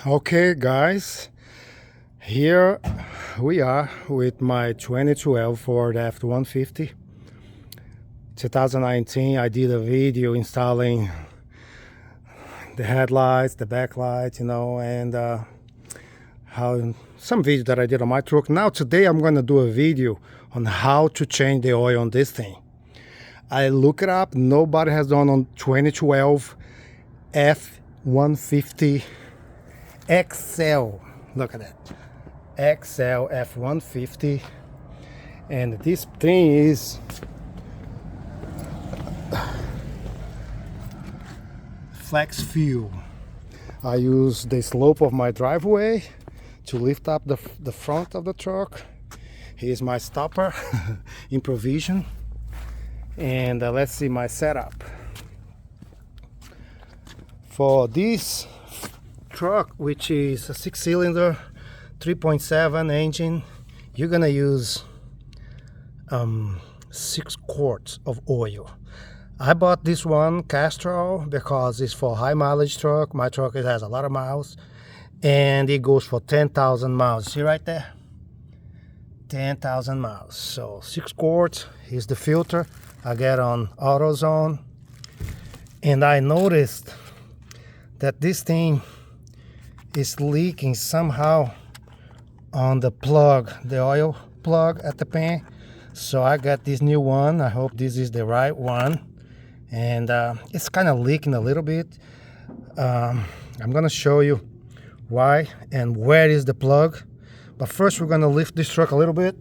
Okay, guys, here we are with my 2012 Ford F150. 2019, I did a video installing the headlights, the backlights, and how some video that I did on my truck. Now today I'm going to do a video on how to change the oil on this thing. I look it up. Nobody has done on 2012 F150 XL. Look at that. XL F150. And this thing is flex fuel. I use the slope of my driveway to lift up the front of the truck. Here's my stopper in provision. And let's see my setup. For this truck, which is a 6-cylinder 3.7 engine, you're gonna use 6 quarts of oil. I bought this one Castrol because it's for high mileage truck. My truck, it has a lot of miles, and it goes for 10,000 miles. See right there, 10,000 miles. So 6 quarts. Here's the filter. I get on AutoZone, and I noticed that this thing is leaking somehow on the plug, the oil plug at the pan. So I got this new one. I hope this is the right one. And it's kind of leaking a little bit. I'm gonna show you why and where is the plug. But first we're gonna lift this truck a little bit.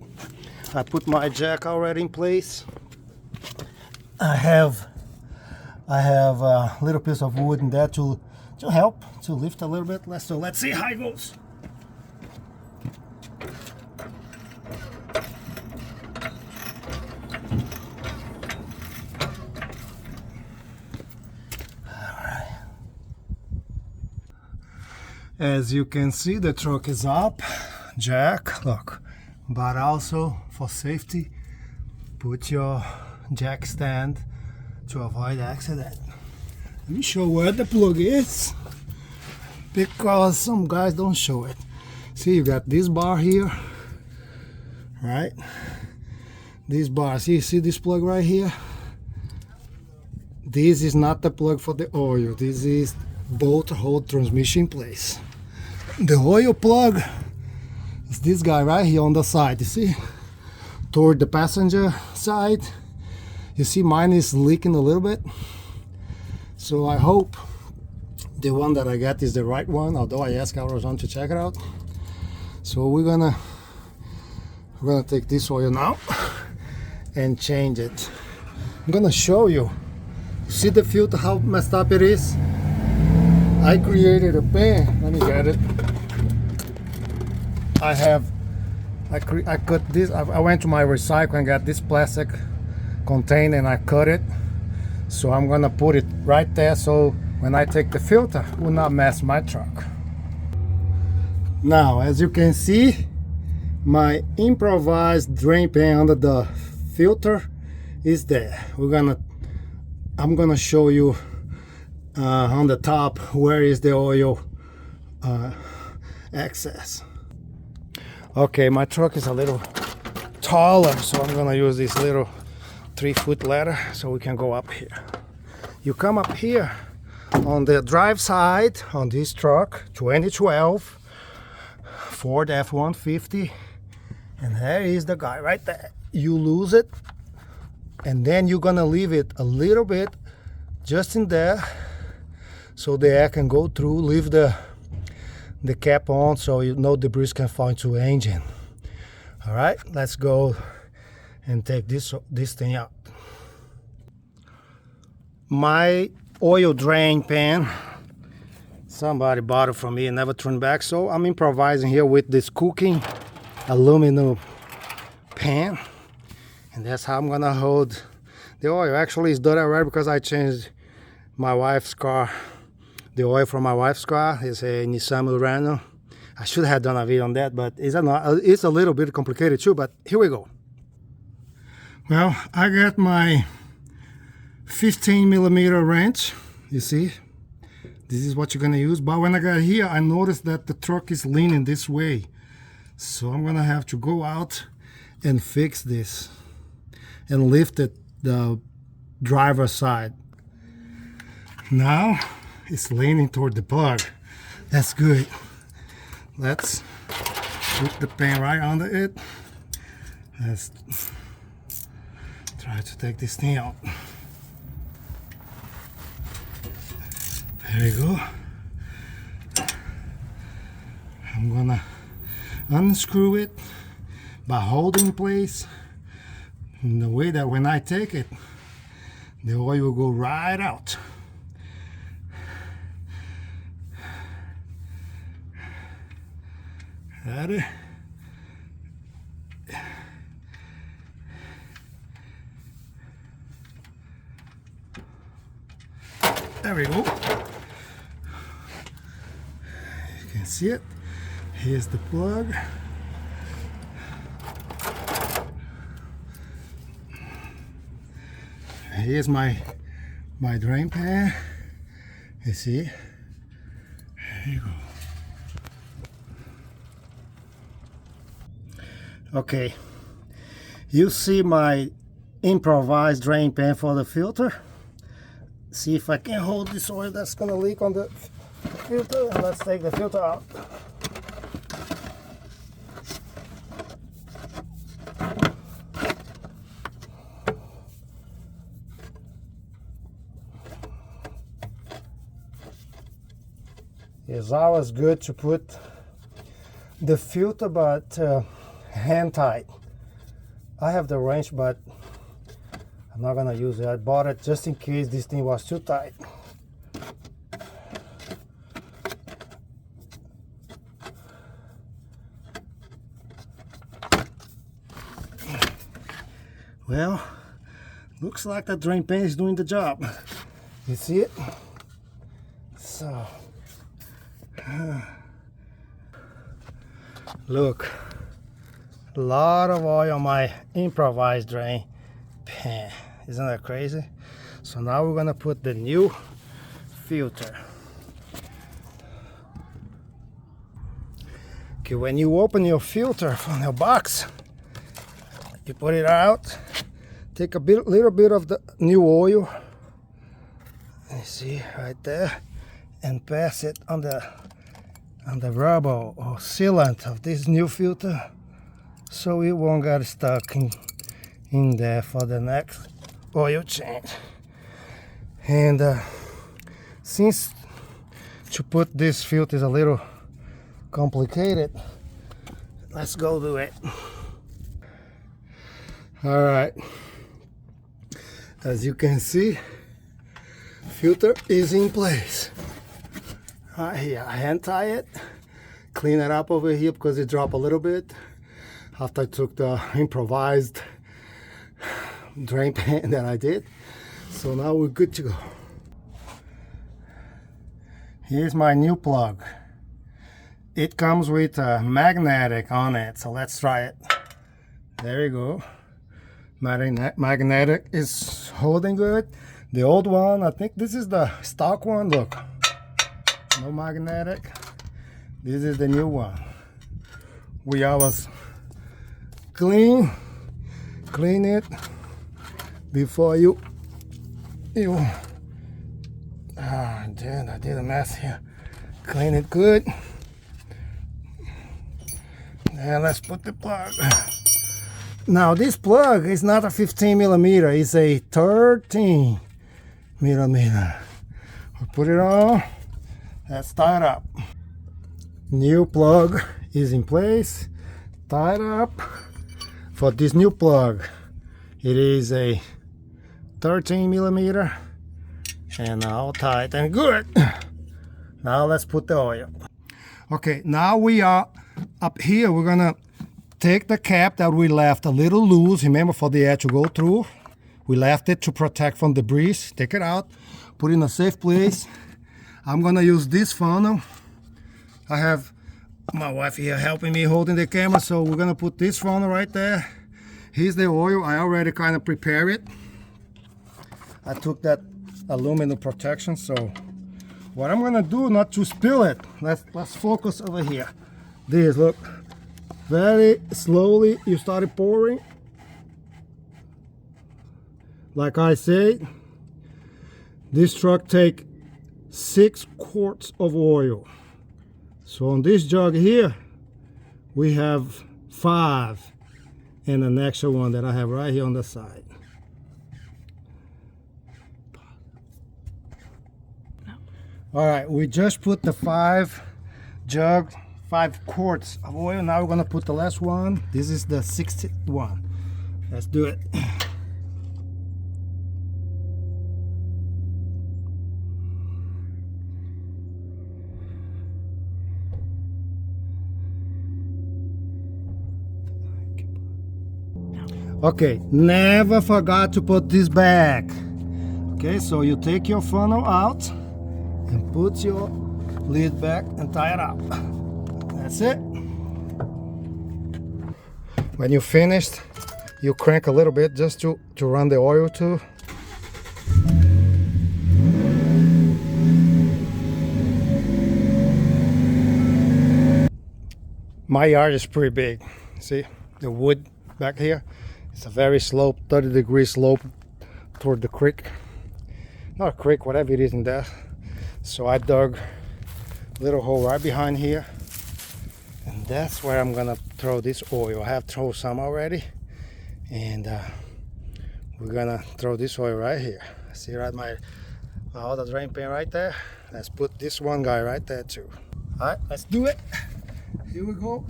I put my jack already in place. I have a little piece of wood in there to help to lift a little bit. Let's see how it goes. Alright. As you can see, the truck is up. Jack, look. But also for safety, put your jack stand to avoid accident. Let me show where the plug is, because some guys don't show it. See, you got this bar here, right? This bar, see this plug right here? This is not the plug for the oil. This is bolt hold transmission place. The oil plug is this guy right here on the side, you see? Toward the passenger side. You see mine is leaking a little bit. So I hope the one that I got is the right one, although I asked AutoZone to check it out. So we're gonna take this oil now and change it. I'm gonna show you. See the filter, how messed up it is? I created a pan. Let me get it. I cut this. I went to my recycle and got this plastic container and I cut it. So I'm gonna put it right there so when I take the filter, it will not mess my truck. Now, as you can see, my improvised drain pan under the filter is there. I'm gonna show you on the top where is the oil access. Okay, my truck is a little taller, so I'm gonna use this little 3-foot ladder so we can go up here. You come up here on the drive side on this truck, 2012 Ford F150, and there is the guy right there. You lose it, and then you're gonna leave it a little bit just in there so the air can go through. Leave the cap on so no debris can fall into the engine. All right, let's go and take this thing out. My oil drain pan, somebody bought it from me and never turned back, so I'm improvising here with this cooking aluminum pan, and that's how I'm gonna hold the oil. Actually, it's done already because I changed my wife's car. The oil from my wife's car is a Nissan Murano. I should have done a video on that, but it's a little bit complicated too, but here we go. Well, I got my 15mm wrench, you see, This is what you're gonna use. But when I got here, I noticed that the truck is leaning this way. So I'm gonna have to go out and fix this and lift it the driver's side. Now it's leaning toward the plug. That's good. Let's put the pen right under it. Let's try to take this thing out. There we go. I'm gonna unscrew it by holding in place in the way that when I take it, the oil will go right out. Ready? There we go. You can see it. Here's the plug. Here's my drain pan. You see? There you go. Okay. You see my improvised drain pan for the filter. See if I can hold this oil that's gonna leak on the filter. And let's take the filter out. It's always good to put the filter, but hand tight. I have the wrench, but I'm not gonna use it. I bought it just in case this thing was too tight. Well, looks like the drain pan is doing the job. You see it? So, look, a lot of oil on my improvised drain pan. Isn't that crazy? So now we're gonna put the new filter. Okay, when you open your filter from your box, you put it out, take a little bit of the new oil, you see right there, and pass it on the rubber or sealant of this new filter, so it won't get stuck in there for the next oil change. And since to put this filter is a little complicated, let's go do it. All right, as you can see, filter is in place. Right here, I hand tie it, clean it up over here because it dropped a little bit after I took the improvised drain pan that I did. So now we're good to go. Here's my new plug. It comes with a magnetic on it, so let's try it. There you go. Magnetic is holding good. The old one, I think this is the stock one. Look, no magnetic. This is the new one. We always clean it before you dude, I did a mess here. Clean it good. And let's put the plug. Now this plug is not a 15 millimeter, it's a 13 millimeter. We put it on, let's tie it up. New plug is in place, tied up. For this new plug, it is a 13 millimeter and all tight and good. Now let's put the oil. Okay, now we are up here. We're gonna take the cap that we left a little loose. Remember, for the air to go through, we left it to protect from debris. Take it out, put it in a safe place. I'm gonna use this funnel. I have my wife here helping me holding the camera, so we're gonna put this funnel right there. Here's the oil. I already kind of prepared it. I took that aluminum protection, so What I'm gonna do, not to spill it, let's focus over here. This, look, very slowly you started pouring. Like I said, this truck take 6 quarts of oil. So on this jug here, we have 5, and an extra one that I have right here on the side. All right, we just put the 5 quarts of oil. Now we're gonna put the last one. This is the 60th one. Let's do it. Okay, never forgot to put this back. Okay, so you take your funnel out and put your lid back and tie it up. That's it. When you're finished, you crank a little bit just to run the oil too. My yard is pretty big. See the wood back here? It's a very slope, 30-degree slope toward the creek. Not a creek, whatever it is in there. So I dug a little hole right behind here. And that's where I'm gonna throw this oil. I have thrown some already. And we're gonna throw this oil right here. See right my the drain pan right there? Let's put this one guy right there too. Alright, let's do it. Here we go.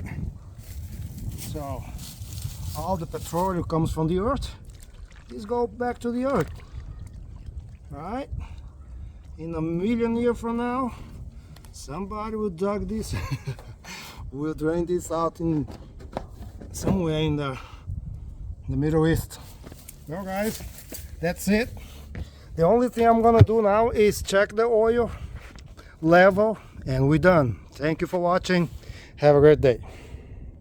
So all the petroleum comes from the earth. This goes back to the earth. Right? In a million years from now, somebody will dug this. We'll drain this out in somewhere in the Middle East. Well guys, that's it. The only thing I'm gonna do now is check the oil level and we're done. Thank you for watching. Have a great day.